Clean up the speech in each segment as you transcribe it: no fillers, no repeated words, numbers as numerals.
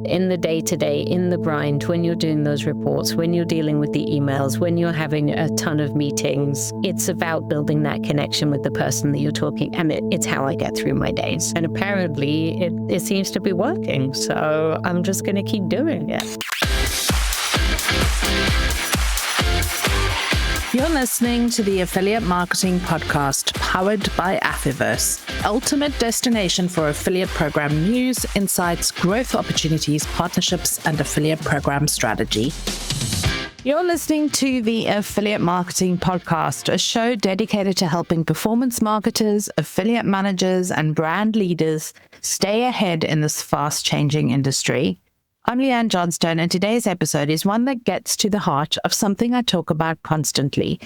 in the day-to-day, in the grind, when you're doing those reports, when you're dealing with the emails, when you're having a ton of meetings, it's about building that connection with the person that you're talking. And it's how I get through my days. And apparently it seems to be working. So I'm just going to keep doing it. You're listening to the Affiliate Marketing Podcast, powered by Affiverse, ultimate destination for affiliate program news, insights, growth opportunities, partnerships, and affiliate program strategy. You're listening to the Affiliate Marketing Podcast, a show dedicated to helping performance marketers, affiliate managers, and brand leaders stay ahead in this fast-changing industry. I'm Leanne Johnstone, and today's episode is one that gets to the heart of something I talk about constantly,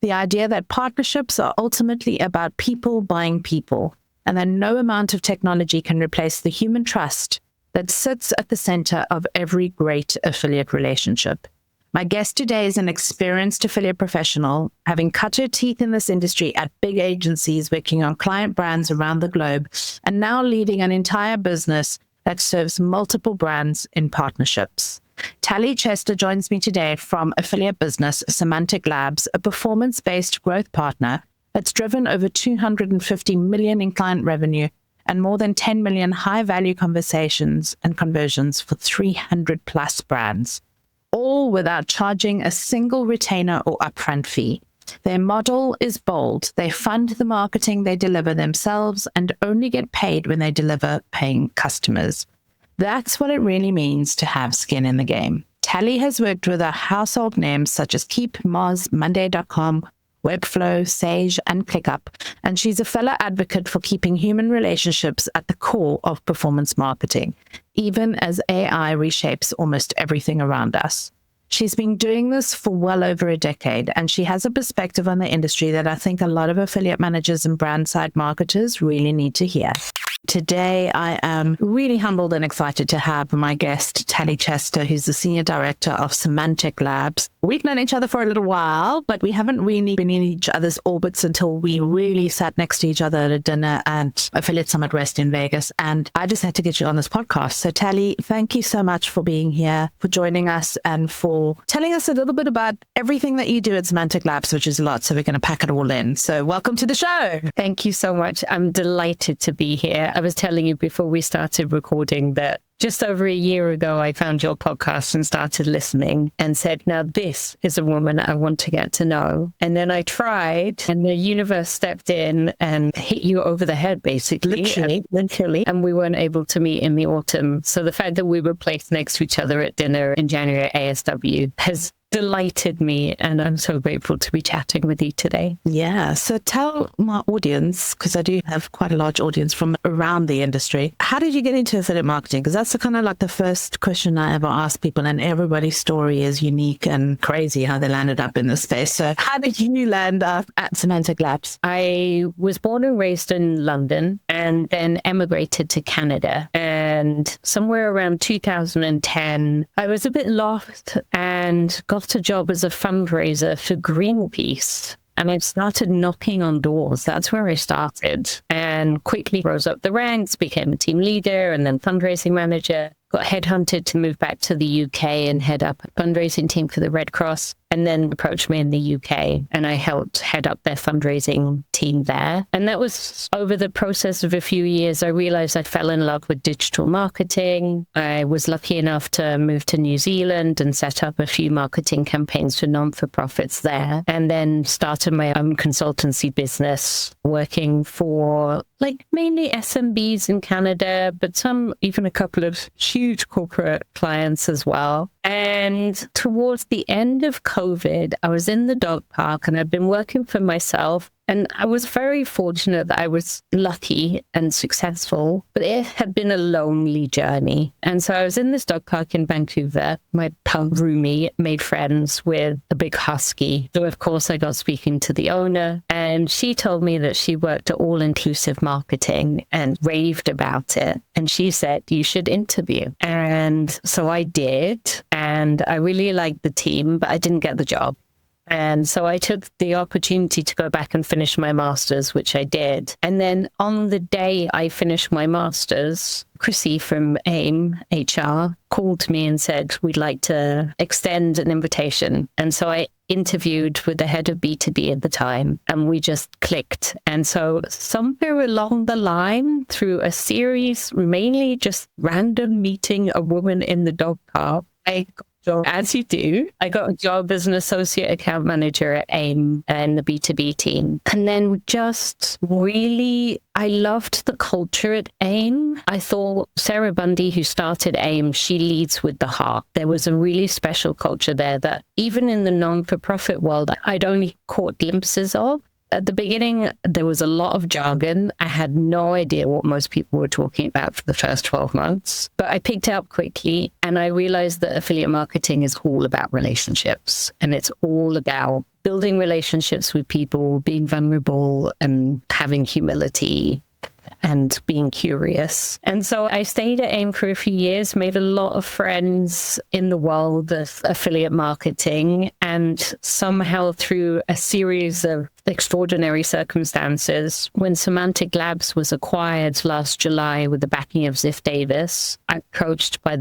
the idea that partnerships are ultimately about people buying people, and that no amount of technology can replace the human trust that sits at the center of every great affiliate relationship. My guest today is an experienced affiliate professional, having cut her teeth in this industry at big agencies working on client brands around the globe, and now leading an entire business that serves multiple brands in partnerships. Tally Chester joins me today from affiliate business Semantic Labs, a performance-based growth partner that's driven over 250 million in client revenue and more than 10 million high-value conversations and conversions for 300 plus brands, all without charging a single retainer or upfront fee. Their model is bold. They fund the marketing they deliver themselves and only get paid when they deliver paying customers. That's what it really means to have skin in the game. Tally has worked with household names such as Keep, Moz, Monday.com, Webflow, Sage, and ClickUp, and she's a fellow advocate for keeping human relationships at the core of performance marketing, even as AI reshapes almost everything around us. She's been doing this for well over a decade, and she has a perspective on the industry that I think a lot of affiliate managers and brand side marketers really need to hear. Today, I am really humbled and excited to have my guest, Tally Chester, who's the Senior Director of Semantic Labs. We've known each other for a little while, but we haven't really been in each other's orbits until we really sat next to each other at a dinner at Affiliate Summit West in Vegas. And I just had to get you on this podcast. So Tally, thank you so much for being here, for joining us, and for telling us a little bit about everything that you do at Semantic Labs, which is a lot. So we're going to pack it all in. So welcome to the show. Thank you so much. I'm delighted to be here. I was telling you before we started recording that just over a year ago, I found your podcast and started listening and said, now this is a woman I want to get to know. And then I tried, and the universe stepped in and hit you over the head, basically. Literally. And we weren't able to meet in the autumn. So the fact that we were placed next to each other at dinner in January at ASW has delighted me, and I'm so grateful to be chatting with you today. Yeah, so tell my audience, because I do have quite a large audience from around the industry, how did you get into affiliate marketing? Because that's kind of like the first question I ever ask people, and everybody's story is unique and crazy how they landed up in this space. So how did you land up at Semantic Labs? I was born and raised in London and then emigrated to Canada. And somewhere around 2010, I was a bit lost and got a job as a fundraiser for Greenpeace. And I started knocking on doors. That's where I started, and quickly rose up the ranks, became a team leader and then fundraising manager. Got headhunted to move back to the UK and head up a fundraising team for the Red Cross, and then approached me in the UK, and I helped head up their fundraising team there. And that was over the process of a few years. I realized I fell in love with digital marketing. I was lucky enough to move to New Zealand and set up a few marketing campaigns for non-for-profits there, and then started my own consultancy business, working for mainly SMBs in Canada, but even a couple of huge corporate clients as well. And towards the end of COVID, I was in the dog park and I'd been working for myself. And I was very fortunate that I was lucky and successful, but it had been a lonely journey. And so I was in this dog park in Vancouver. My pug roomie made friends with a big husky. So of course I got speaking to the owner, and she told me that she worked at All-Inclusive Marketing and raved about it. And she said, you should interview. And so I did. And I really liked the team, but I didn't get the job. And so I took the opportunity to go back and finish my master's, which I did. And then on the day I finished my master's, Chrissy from AIM HR called me and said, we'd like to extend an invitation. And so I interviewed with the head of B2B at the time, and we just clicked. And so somewhere along the line, through a series, mainly just random meeting a woman in the dog park, I got a job, as you do. I got a job as an associate account manager at AIM and the B2B team. And then just really, I loved the culture at AIM. I thought Sarah Bundy, who started AIM, she leads with the heart. There was a really special culture there that even in the non-for-profit world, I'd only caught glimpses of. At the beginning, there was a lot of jargon. I had no idea what most people were talking about for the first 12 months, but I picked it up quickly and I realized that affiliate marketing is all about relationships, and it's all about building relationships with people, being vulnerable and having humility and being curious. And so I stayed at AIM for a few years, made a lot of friends in the world of affiliate marketing, and somehow through a series of extraordinary circumstances, when Semantic Labs was acquired last July with the backing of Ziff Davis, approached by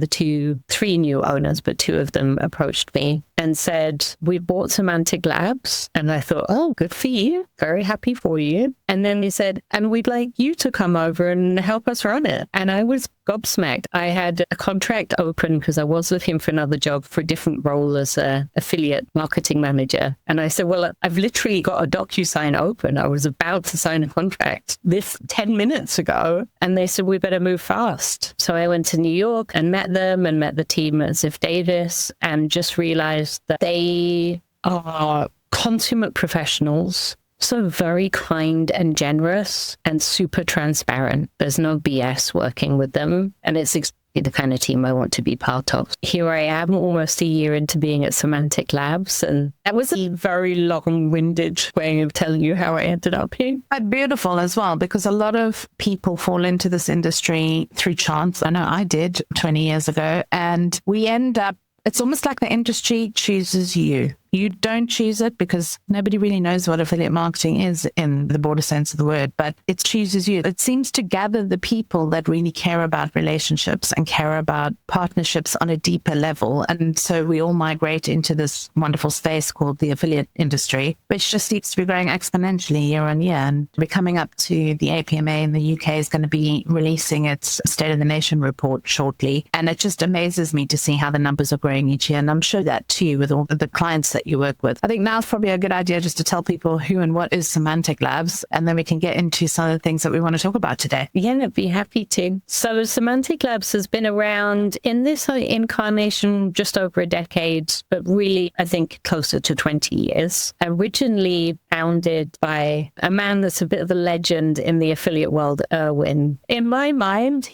three new owners, but two of them approached me and said, we bought Semantic Labs. And I thought, oh, good for you. Very happy for you. And then they said, and we'd like you to come over and help us run it. And I was gobsmacked. I had a contract open because I was with him for another job for a different role as a affiliate marketing manager. And I said, well, I've literally got a DocuSign open. I was about to sign a contract this 10 minutes ago. And they said, we better move fast. So I went to New York and met them and met the team at Ziff Davis and just realized that they are consummate professionals, so very kind and generous and super transparent. There's no BS working with them. And it's exactly the kind of team I want to be part of. Here I am almost a year into being at Semantic Labs. And that was a very long-winded way of telling you how I ended up here. But beautiful as well, because a lot of people fall into this industry through chance. I know I did 20 years ago. And we end up, it's almost like the industry chooses you. You don't choose it because nobody really knows what affiliate marketing is in the broader sense of the word, but it chooses you. It seems to gather the people that really care about relationships and care about partnerships on a deeper level. And so we all migrate into this wonderful space called the affiliate industry, which just seems to be growing exponentially year on year. And we're coming up to the APMA in the UK is going to be releasing its State of the Nation report shortly. And it just amazes me to see how the numbers are growing each year. And I'm sure that too with all the clients that you work with. I think now is probably a good idea just to tell people who and what is Semantic Labs, and then we can get into some of the things that we want to talk about today. Yeah, I'd be happy to. So Semantic Labs has been around in this incarnation just over a decade, but really, I think, closer to 20 years. Originally founded by a man that's a bit of a legend in the affiliate world, Erwin. In my mind,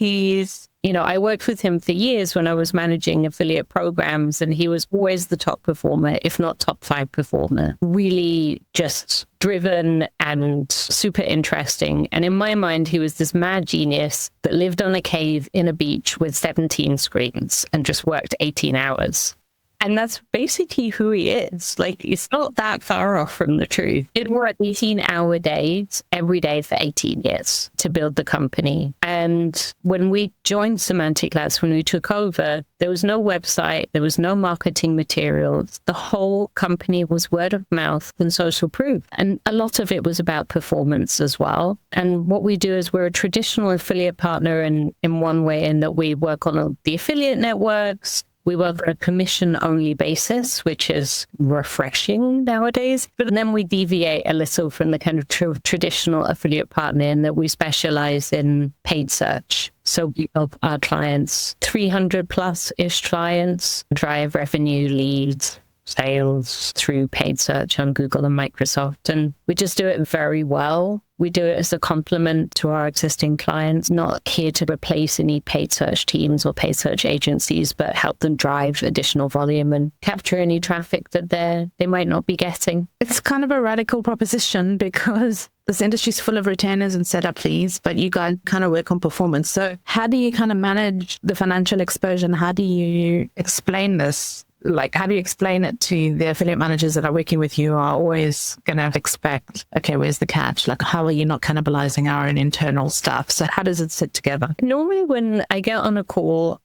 I worked with him for years when I was managing affiliate programs, and he was always the top performer, if not top 5 performer. Really just driven and super interesting. And in my mind, he was this mad genius that lived on a cave in a beach with 17 screens and just worked 18 hours. And that's basically who he is. Like, it's not that far off from the truth. It worked 18-hour days every day for 18 years to build the company. And when we joined Semantic Labs, when we took over, there was no website, there was no marketing materials. The whole company was word of mouth and social proof. And a lot of it was about performance as well. And what we do is we're a traditional affiliate partner in one way, in that we work on the affiliate networks. We work on a commission-only basis, which is refreshing nowadays. But then we deviate a little from the kind of traditional affiliate partner in that we specialize in paid search. So we help our clients, 300-plus-ish clients, drive revenue, leads, sales through paid search on Google and Microsoft. And we just do it very well. We do it as a complement to our existing clients, not here to replace any paid search teams or paid search agencies, but help them drive additional volume and capture any traffic that they might not be getting. It's kind of a radical proposition because this industry is full of retainers and setup fees, but you guys kind of work on performance. So how do you kind of manage the financial exposure, and how do you explain this Like, how do you explain it to the affiliate managers that are working with you are always going to expect, okay, where's the catch? Like, how are you not cannibalizing our own internal stuff? So how does it sit together? Normally when I get on a call,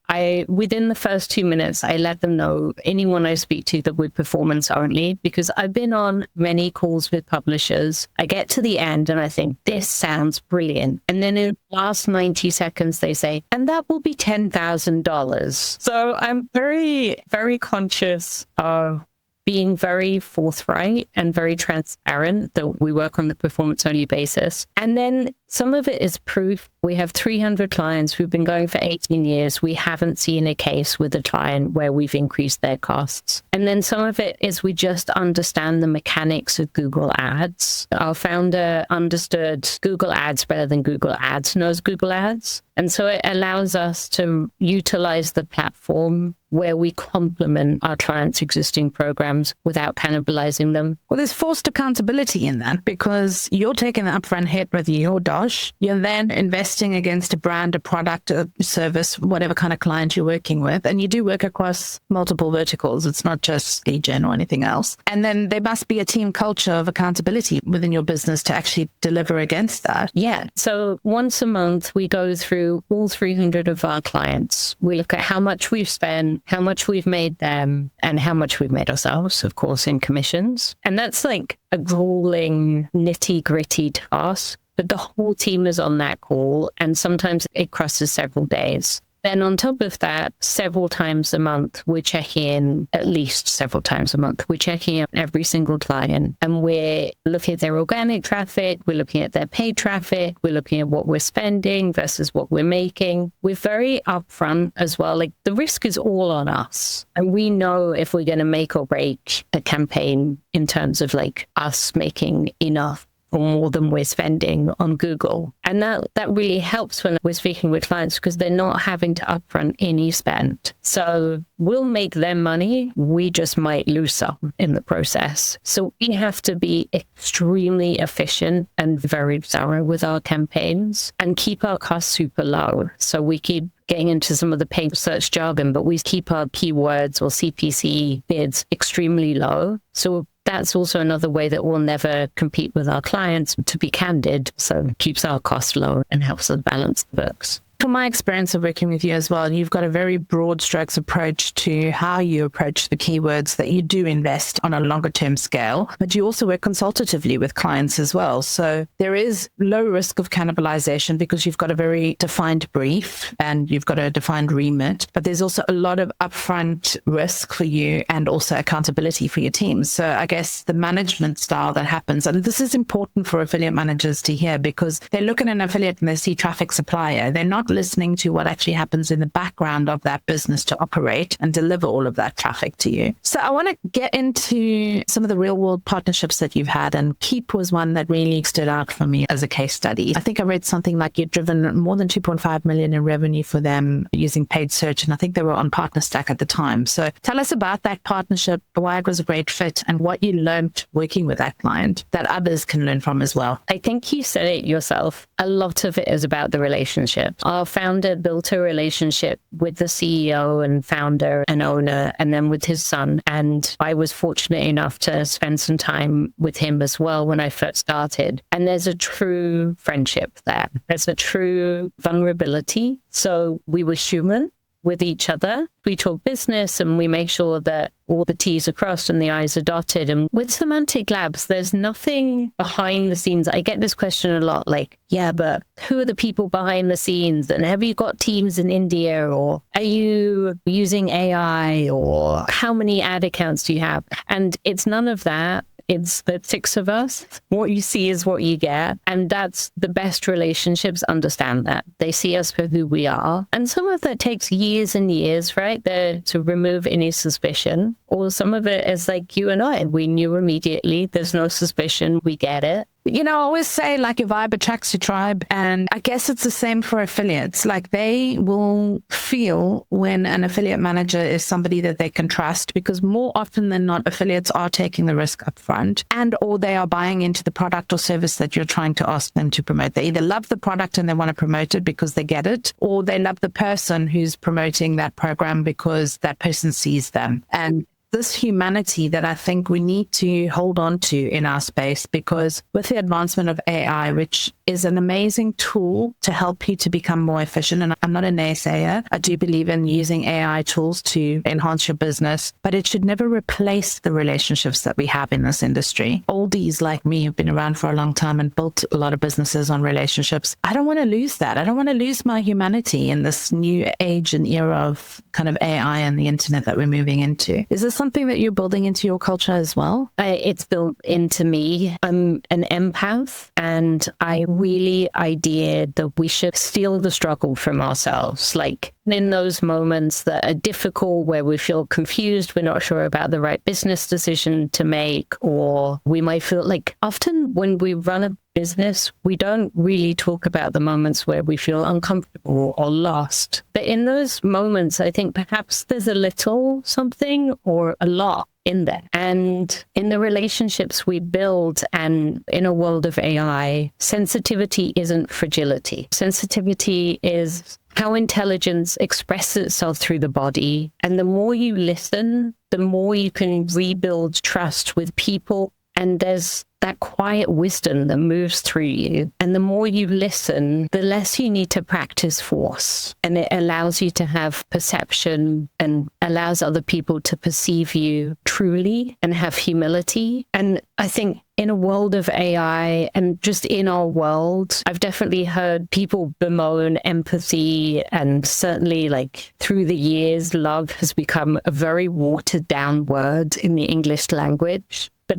within the first 2 minutes, I let them know anyone I speak to that would performance only, because I've been on many calls with publishers. I get to the end and I think, this sounds brilliant. And then in the last 90 seconds, they say, and that will be $10,000. So I'm very, very conscious of being very forthright and very transparent that we work on the performance only basis. And then some of it is proof. We have 300 clients who've been going for 18 years. We haven't seen a case with a client where we've increased their costs. And then some of it is we just understand the mechanics of Google Ads. Our founder understood Google Ads better than Google Ads knows Google Ads. And so it allows us to utilize the platform where we complement our clients' existing programs without cannibalizing them. Well, there's forced accountability in that, because you're taking the upfront hit with your dosh. You're then investing against a brand, a product, a service, whatever kind of client you're working with. And you do work across multiple verticals. It's not just lead gen or anything else. And then there must be a team culture of accountability within your business to actually deliver against that. Yeah. So once a month, we go through all 300 of our clients. We look at how much we've spent, how much we've made them, and how much we've made ourselves, of course, in commissions. And that's like a grueling, nitty-gritty task. But the whole team is on that call, and sometimes it crosses several days. Then on top of that, several times a month, we're checking in, at least several times a month, we're checking in every single client, and we're looking at their organic traffic, we're looking at their paid traffic, we're looking at what we're spending versus what we're making. We're very upfront as well. Like, the risk is all on us. And we know if we're going to make or break a campaign in terms of like us making enough or more than we're spending on Google. And that really helps when we're speaking with clients, because they're not having to upfront any spend. So we'll make them money. We just might lose some in the process. So we have to be extremely efficient and very thorough with our campaigns and keep our costs super low. So we keep getting into some of the paid search jargon, but we keep our keywords or CPC bids extremely low. So that's also another way that we'll never compete with our clients, to be candid. So it keeps our costs low and helps us balance the books. From my experience of working with you as well, you've got a very broad strokes approach to how you approach the keywords that you do invest on a longer term scale, but you also work consultatively with clients as well. So there is low risk of cannibalization because you've got a very defined brief and you've got a defined remit, but there's also a lot of upfront risk for you and also accountability for your team. So I guess the management style that happens, and this is important for affiliate managers to hear, because they look at an affiliate and they see traffic supplier. They're not listening to what actually happens in the background of that business to operate and deliver all of that traffic to you. So I want to get into some of the real world partnerships that you've had, and Keep was one that really stood out for me as a case study. I think I read something like you'd driven more than 2.5 million in revenue for them using paid search, and I think they were on PartnerStack at the time. So tell us about that partnership, why it was a great fit, and what you learned working with that client that others can learn from as well. I think you said it yourself. A lot of it is about the relationship. Our founder built a relationship with the CEO and founder and owner, and then with his son. And I was fortunate enough to spend some time with him as well when I first started. And there's a true friendship there. There's a true vulnerability. So we were human with each other. We talk business and we make sure that all the T's are crossed and the I's are dotted. And with Semantic Labs, there's nothing behind the scenes. I get this question a lot, like, yeah, but who are the people behind the scenes? And have you got teams in India? Or are you using AI? Or how many ad accounts do you have? And it's none of that. It's the six of us. What you see is what you get. And that's the best relationships understand that. They see us for who we are. And some of that takes years and years, right? To remove any suspicion. Or some of it is like you and I. We knew immediately. There's no suspicion. We get it. I always say, like, your vibe attracts your tribe. And I guess it's the same for affiliates. Like, they will feel when an affiliate manager is somebody that they can trust, because more often than not, affiliates are taking the risk up front, and or they are buying into the product or service that you're trying to ask them to promote. They either love the product and they want to promote it because they get it, or they love the person who's promoting that program because that person sees them. And this humanity that I think we need to hold on to in our space, because with the advancement of AI, which is an amazing tool to help you to become more efficient. And I'm not a naysayer. I do believe in using AI tools to enhance your business, but it should never replace the relationships that we have in this industry. Oldies like me have been around for a long time and built a lot of businesses on relationships. I don't want to lose that. I don't want to lose my humanity in this new age and era of kind of AI and the internet that we're moving into. Is this something that you're building into your culture as well? It's built into me. I'm an empath, and I really idea that we should steal the struggle from ourselves. Like, in those moments that are difficult, where we feel confused, we're not sure about the right business decision to make, or we might feel like often when we run a business, we don't really talk about the moments where we feel uncomfortable or lost. But in those moments, I think perhaps there's a little something or a lot in there. And in the relationships we build, and in a world of AI, sensitivity isn't fragility. Sensitivity is how intelligence expresses itself through the body. And the more you listen, the more you can rebuild trust with people. And there's that quiet wisdom that moves through you. And the more you listen, the less you need to practice force. And it allows you to have perception and allows other people to perceive you truly and have humility. And I think in a world of AI and just in our world, I've definitely heard people bemoan empathy, and certainly like through the years, love has become a very watered down word in the English language. But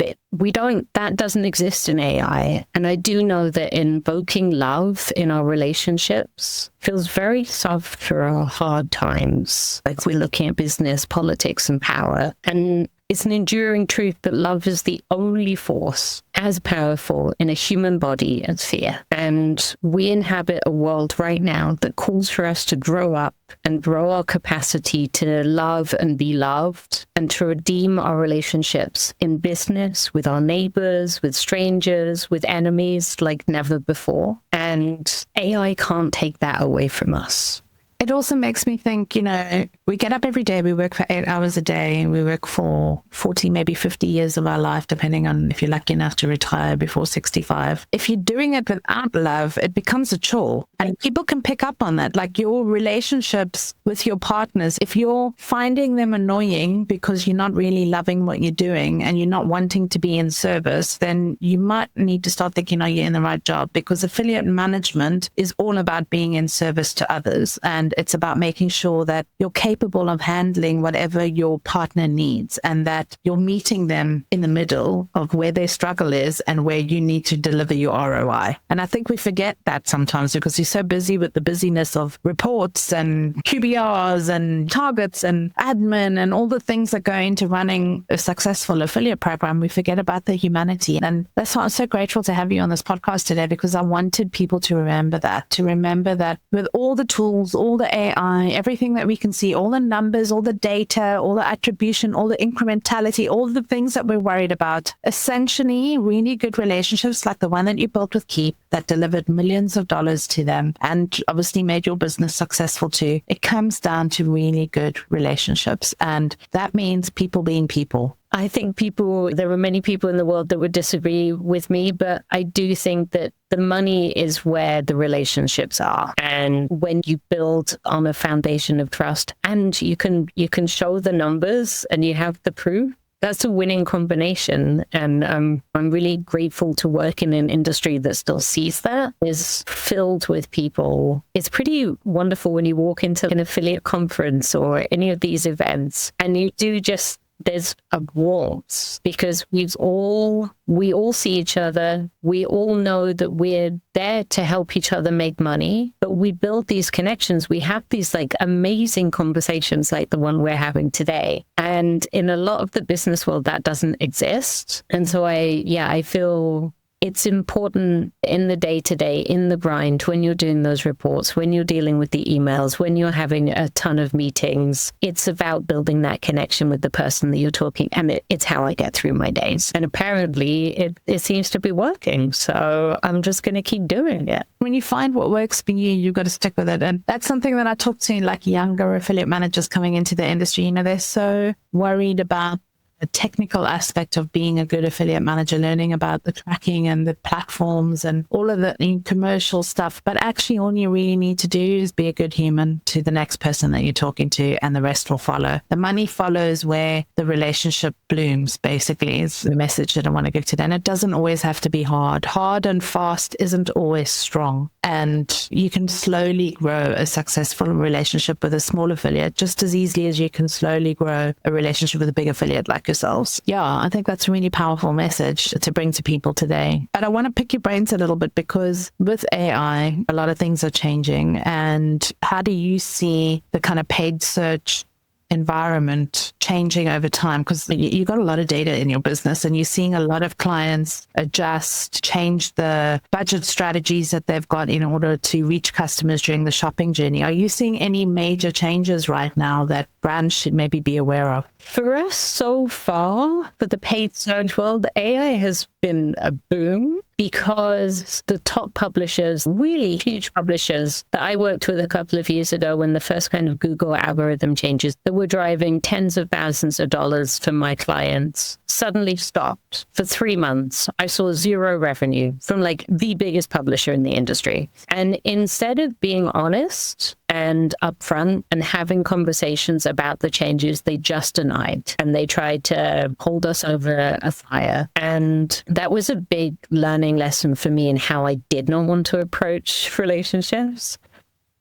that doesn't exist in AI. And I do know that invoking love in our relationships feels very soft for our hard times. Like, we're looking at business, politics, and power. And it's an enduring truth that love is the only force as powerful in a human body as fear. And we inhabit a world right now that calls for us to grow up and grow our capacity to love and be loved, and to redeem our relationships in business, with our neighbors, with strangers, with enemies like never before. And AI can't take that away from us. It also makes me think, we get up every day, we work for 8 hours a day, and we work for 40, maybe 50 years of our life, depending on if you're lucky enough to retire before 65. If you're doing it without love, it becomes a chore. And people can pick up on that. Like, your relationships with your partners, if you're finding them annoying because you're not really loving what you're doing and you're not wanting to be in service, then you might need to start thinking, are you in the right job? Because affiliate management is all about being in service to others. And it's about making sure that you're capable of handling whatever your partner needs, and that you're meeting them in the middle of where their struggle is and where you need to deliver your ROI. And I think we forget that sometimes, because you're so busy with the busyness of reports and QBRs and targets and admin and all the things that go into running a successful affiliate program. We forget about the humanity. And that's why I'm so grateful to have you on this podcast today, because I wanted people to remember that with all the tools, all the AI, everything that we can see, all the numbers, all the data, all the attribution, all the incrementality, all the things that we're worried about, essentially really good relationships like the one that you built with Keep, that delivered millions of dollars to them and obviously made your business successful too. It comes down to really good relationships. And that means people being people. I think there are many people in the world that would disagree with me, but I do think that the money is where the relationships are. And when you build on a foundation of trust, and you can show the numbers and you have the proof, that's a winning combination. And I'm really grateful to work in an industry that still sees that, is filled with people. It's pretty wonderful when you walk into an affiliate conference or any of these events, and you do just, there's a warmth, because we all see each other. We all know that we're there to help each other make money, but we build these connections. We have these like amazing conversations like the one we're having today. And in a lot of the business world, that doesn't exist. And so I feel it's important in the day-to-day, in the grind, when you're doing those reports, when you're dealing with the emails, when you're having a ton of meetings. It's about building that connection with the person that you're talking, and it's how I get through my days. And apparently it seems to be working. So I'm just going to keep doing it. When you find what works for you, you've got to stick with it. And that's something that I talk to like younger affiliate managers coming into the industry. They're so worried about the technical aspect of being a good affiliate manager, learning about the tracking and the platforms and all of the commercial stuff. But actually, all you really need to do is be a good human to the next person that you're talking to, and the rest will follow. The money follows where the relationship blooms, basically, is the message that I want to give today. And it doesn't always have to be hard. Hard and fast isn't always strong. And you can slowly grow a successful relationship with a small affiliate just as easily as you can slowly grow a relationship with a big affiliate like yourselves. Yeah, I think that's a really powerful message to bring to people today. But I want to pick your brains a little bit, because with AI, a lot of things are changing. And how do you see the kind of paid search environment changing over time? Because you've got a lot of data in your business, and you're seeing a lot of clients adjust, change the budget strategies that they've got in order to reach customers during the shopping journey. Are you seeing any major changes right now that brands should maybe be aware of? For us so far, for the paid search world, AI has been a boom, because the top publishers, really huge publishers that I worked with a couple of years ago when the first kind of Google algorithm changes that were driving tens of thousands of dollars for my clients, suddenly stopped for 3 months. I saw zero revenue from like the biggest publisher in the industry. And instead of being honest and upfront and having conversations about the changes, they just denied, and they tried to hold us over a fire. And that was a big learning lesson for me in how I did not want to approach relationships.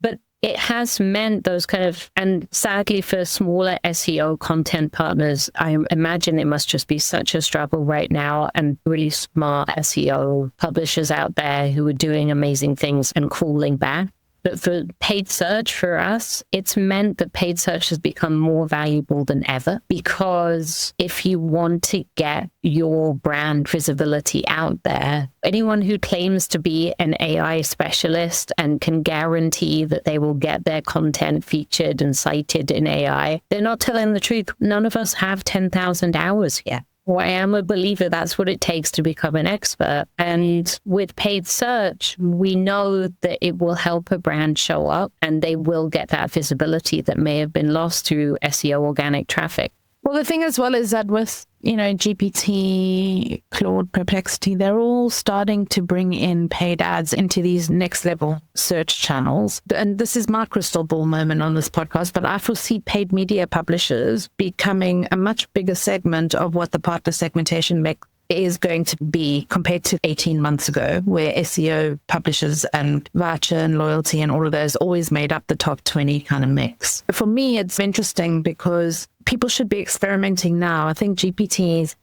But it has meant those kind of, and sadly for smaller SEO content partners, I imagine it must just be such a struggle right now, and really smart SEO publishers out there who are doing amazing things and calling back. But for paid search, for us, it's meant that paid search has become more valuable than ever, because if you want to get your brand visibility out there, anyone who claims to be an AI specialist and can guarantee that they will get their content featured and cited in AI, they're not telling the truth. None of us have 10,000 hours yet. Well, I am a believer that's what it takes to become an expert. And with paid search, we know that it will help a brand show up, and they will get that visibility that may have been lost through SEO organic traffic. Well, the thing as well is that with, GPT, Claude, Perplexity, they're all starting to bring in paid ads into these next level search channels. And this is my crystal ball moment on this podcast, but I foresee paid media publishers becoming a much bigger segment of what the partner segmentation mix is going to be compared to 18 months ago, where SEO publishers and voucher and loyalty and all of those always made up the top 20 kind of mix. For me, it's interesting because people should be experimenting now. I think GPT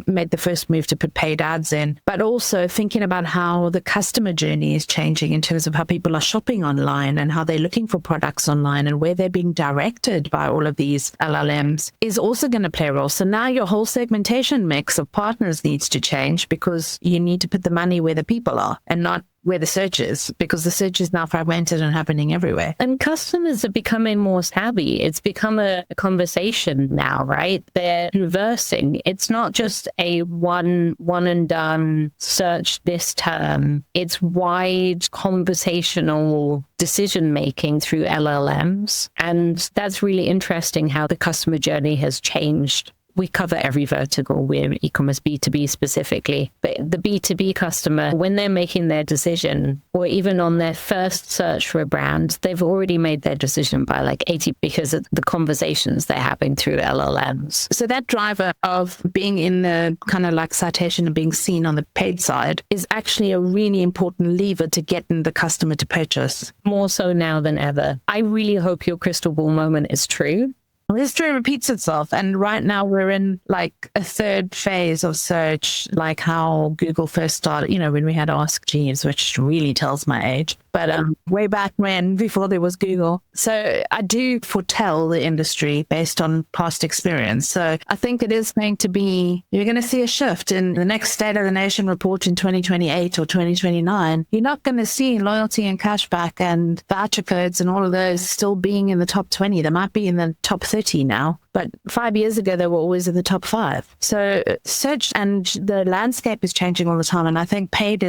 made the first move to put paid ads in, but also thinking about how the customer journey is changing in terms of how people are shopping online and how they're looking for products online and where they're being directed by all of these LLMs is also going to play a role. So now your whole segmentation mix of partners needs to change, because you need to put the money where the people are and not where the search is, because the search is now fragmented and happening everywhere. And customers are becoming more savvy. It's become a conversation now, right? They're conversing. It's not just a one and done search this term. It's wide conversational decision making through LLMs. And that's really interesting how the customer journey has changed. We cover every vertical. We're e-commerce B2B specifically. But the B2B customer, when they're making their decision, or even on their first search for a brand, they've already made their decision by like 80 because of the conversations they're having through LLMs. So that driver of being in the kind of like citation and being seen on the paid side is actually a really important lever to getting the customer to purchase. More so now than ever. I really hope your crystal ball moment is true. History repeats itself. And right now we're in like a third phase of search, like how Google first started, when we had Ask Jeeves, which really tells my age. but way back when, before there was Google. So I do foretell the industry based on past experience. So I think it is going to be, you're going to see a shift in the next State of the Nation report in 2028 or 2029. You're not going to see loyalty and cashback and voucher codes and all of those still being in the top 20. They might be in the top 30 now. But 5 years ago, they were always in the top 5. So search and the landscape is changing all the time. And I think paid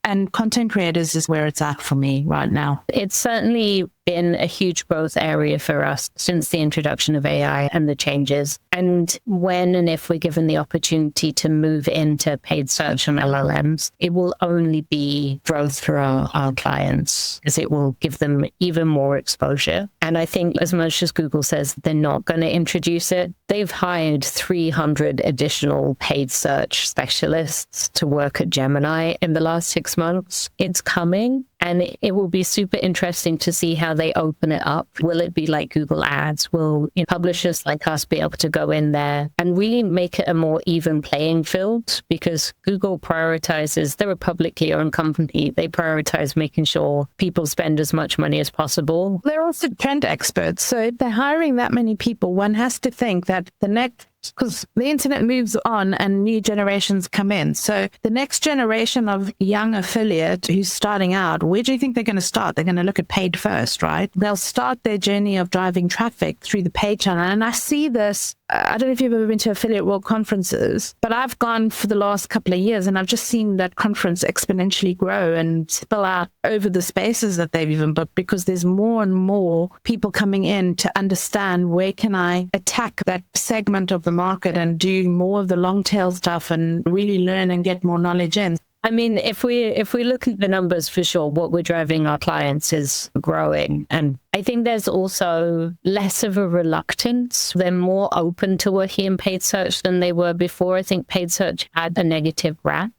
and content creators is where it's at for me right now. It's certainly been a huge growth area for us since the introduction of AI and the changes. And when and if we're given the opportunity to move into paid search and LLMs, it will only be growth for our clients, as it will give them even more exposure. And I think as much as Google says they're not going to introduce it, they've hired 300 additional paid search specialists to work at Gemini in the last 6 months. It's coming. And it will be super interesting to see how they open it up. Will it be like Google Ads? Will publishers like us be able to go in there and really make it a more even playing field? Because Google prioritizes, they're a publicly owned company. They prioritize making sure people spend as much money as possible. They're also trend experts. So if they're hiring that many people, one has to think that the next, because the internet moves on and new generations come in. So the next generation of young affiliate who's starting out, where do you think they're going to start? They're going to look at paid first, right? They'll start their journey of driving traffic through the paid channel. And I see this, I don't know if you've ever been to Affiliate World conferences, but I've gone for the last couple of years and I've just seen that conference exponentially grow and spill out over the spaces that they've even booked, because there's more and more people coming in to understand where can I attack that segment of the market and do more of the long tail stuff and really learn and get more knowledge in. I mean, if we look at the numbers, for sure, what we're driving our clients is growing. And I think there's also less of a reluctance. They're more open to working in paid search than they were before. I think paid search had a negative rap.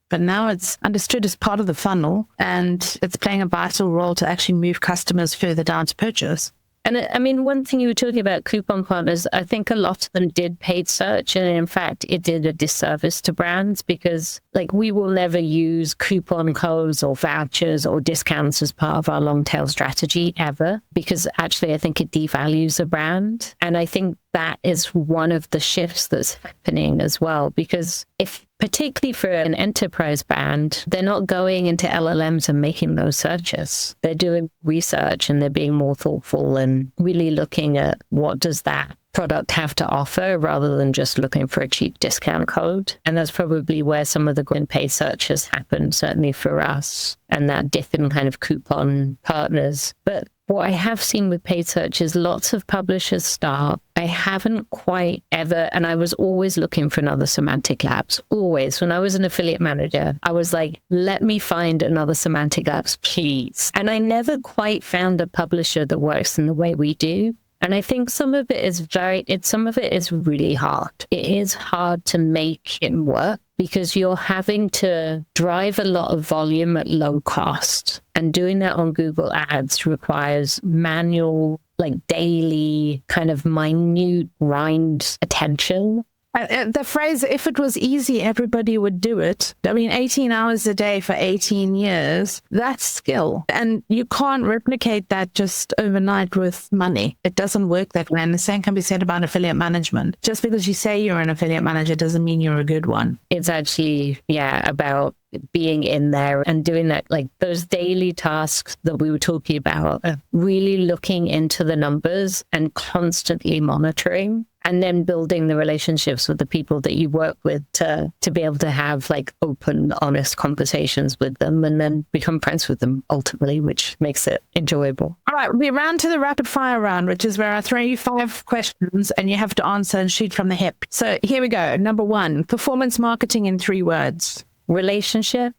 But now it's understood as part of the funnel and it's playing a vital role to actually move customers further down to purchase. And I mean, one thing you were talking about, coupon partners, I think a lot of them did paid search. And in fact, it did a disservice to brands because like we will never use coupon codes or vouchers or discounts as part of our long tail strategy ever, because actually I think it devalues a brand. And I think that is one of the shifts that's happening as well, because if particularly for an enterprise brand, they're not going into LLMs and making those searches. They're doing research and they're being more thoughtful and really looking at what does that product have to offer rather than just looking for a cheap discount code. And that's probably where some of the paid search has happened, certainly for us, and that different kind of coupon partners. But what I have seen with paid search is lots of publishers start. I haven't quite ever, and I was always looking for another Semantic Labs. Always. When I was an affiliate manager, I was like, let me find another Semantic Labs, please. And I never quite found a publisher that works in the way we do. And I think some of it is really hard. It is hard to make it work because you're having to drive a lot of volume at low cost. And doing that on Google Ads requires manual, like daily, kind of minute grind attention. The phrase, if it was easy, everybody would do it. I mean, 18 hours a day for 18 years, that's skill. And you can't replicate that just overnight with money. It doesn't work that way. And the same can be said about affiliate management. Just because you say you're an affiliate manager doesn't mean you're a good one. It's actually, about being in there and doing that, like those daily tasks that we were talking about, really looking into the numbers and constantly monitoring. And then building the relationships with the people that you work with to be able to have like open, honest conversations with them and then become friends with them ultimately, which makes it enjoyable. All right, we're round to the rapid fire round, which is where I throw you 5 questions and you have to answer and shoot from the hip. So here we go. Number 1, performance marketing in 3 words. Relationship,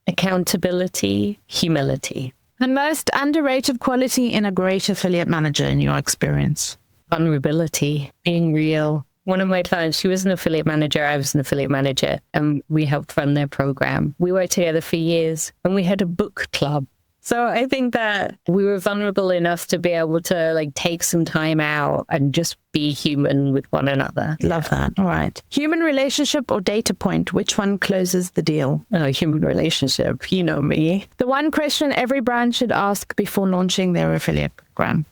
accountability, humility. The most underrated quality in a great affiliate manager in your experience. Vulnerability, being real. One of my clients, she was an affiliate manager, I was an affiliate manager, and we helped run their program. We worked together for years and we had a book club. So I think that we were vulnerable enough to be able to like take some time out and just be human with one another. Love that. All right. Human relationship or data point? Which one closes the deal? Human relationship. You know me. The one question every brand should ask before launching their affiliate program.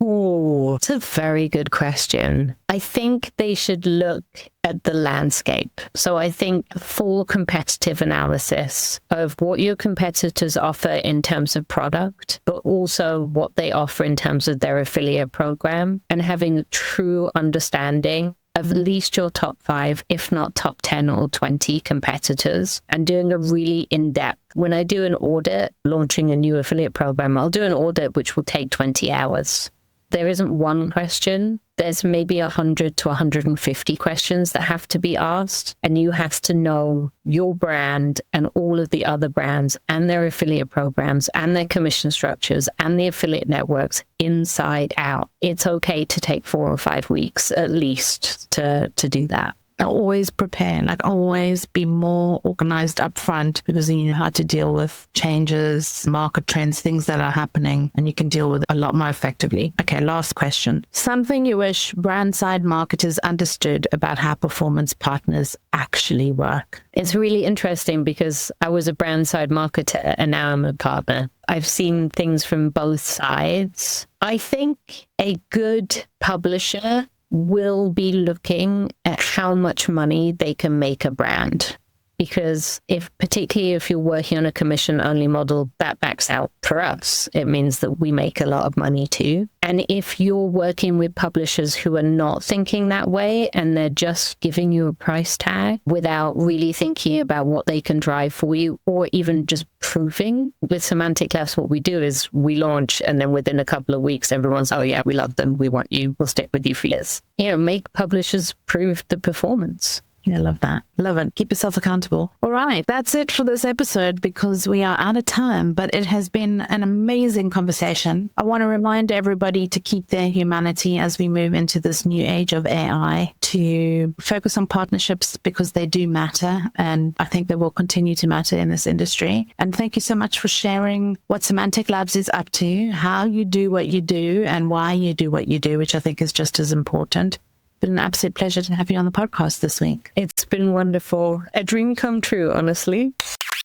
Oh, it's a very good question. I think they should look at the landscape. So I think full competitive analysis of what your competitors offer in terms of product, but also what they offer in terms of their affiliate program, and having a true understanding of at least your top 5, if not top 10 or 20 competitors, and doing a really in-depth. When I do an audit, launching a new affiliate program, I'll do an audit which will take 20 hours. There isn't one question. There's maybe 100 to 150 questions that have to be asked. And you have to know your brand and all of the other brands and their affiliate programs and their commission structures and the affiliate networks inside out. It's okay to take 4 or 5 weeks at least to do that. Always prepare, like always be more organized up front, because then you know how to deal with changes, market trends, things that are happening, and you can deal with it a lot more effectively. Okay, last question. Something you wish brand side marketers understood about how performance partners actually work. It's really interesting because I was a brand side marketer and now I'm a partner. I've seen things from both sides. I think a good publisher will be looking at how much money they can make a brand. Because particularly if you're working on a commission only model, that backs out for us. It means that we make a lot of money too. And if you're working with publishers who are not thinking that way and they're just giving you a price tag without really thinking about what they can drive for you, or even just proving, with Semantic Labs, what we do is we launch and then within a couple of weeks, everyone's, oh yeah, we love them. We want you. We'll stick with you for years. Make publishers prove the performance. Yeah, love that. Love it. Keep yourself accountable. All right. That's it for this episode because we are out of time, but it has been an amazing conversation. I want to remind everybody to keep their humanity as we move into this new age of AI, to focus on partnerships because they do matter. And I think they will continue to matter in this industry. And thank you so much for sharing what Semantic Labs is up to, how you do what you do and why you do what you do, which I think is just as important. Been an absolute pleasure to have you on the podcast this week. It's been wonderful. A dream come true, honestly.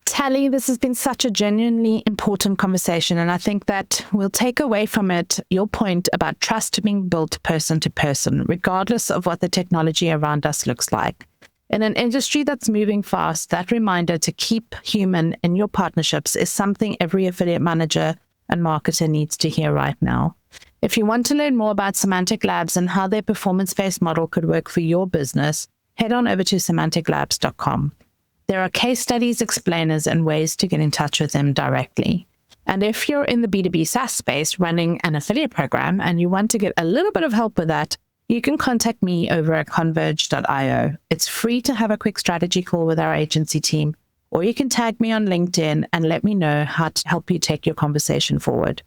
Tally, this has been such a genuinely important conversation, and I think that we'll take away from it your point about trust being built person to person, regardless of what the technology around us looks like. In an industry that's moving fast, that reminder to keep human in your partnerships is something every affiliate manager and marketer needs to hear right now. If you want to learn more about Semantic Labs and how their performance-based model could work for your business, head on over to semanticlabs.com. There are case studies, explainers, and ways to get in touch with them directly. And if you're in the B2B SaaS space running an affiliate program and you want to get a little bit of help with that, you can contact me over at converge.io. It's free to have a quick strategy call with our agency team, or you can tag me on LinkedIn and let me know how to help you take your conversation forward.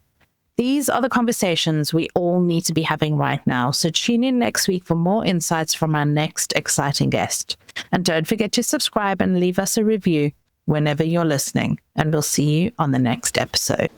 These are the conversations we all need to be having right now, so tune in next week for more insights from our next exciting guest. And don't forget to subscribe and leave us a review whenever you're listening, and we'll see you on the next episode.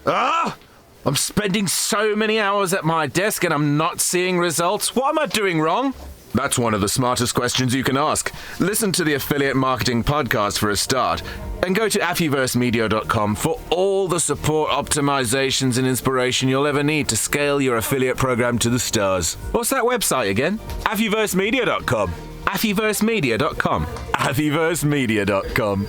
I'm spending so many hours at my desk and I'm not seeing results. What am I doing wrong? That's one of the smartest questions you can ask. Listen to the Affiliate Marketing Podcast for a start, and go to Affiversemedia.com for all the support, optimizations, and inspiration you'll ever need to scale your affiliate program to the stars. What's that website again? Affiversemedia.com. Affiversemedia.com. Affiversemedia.com.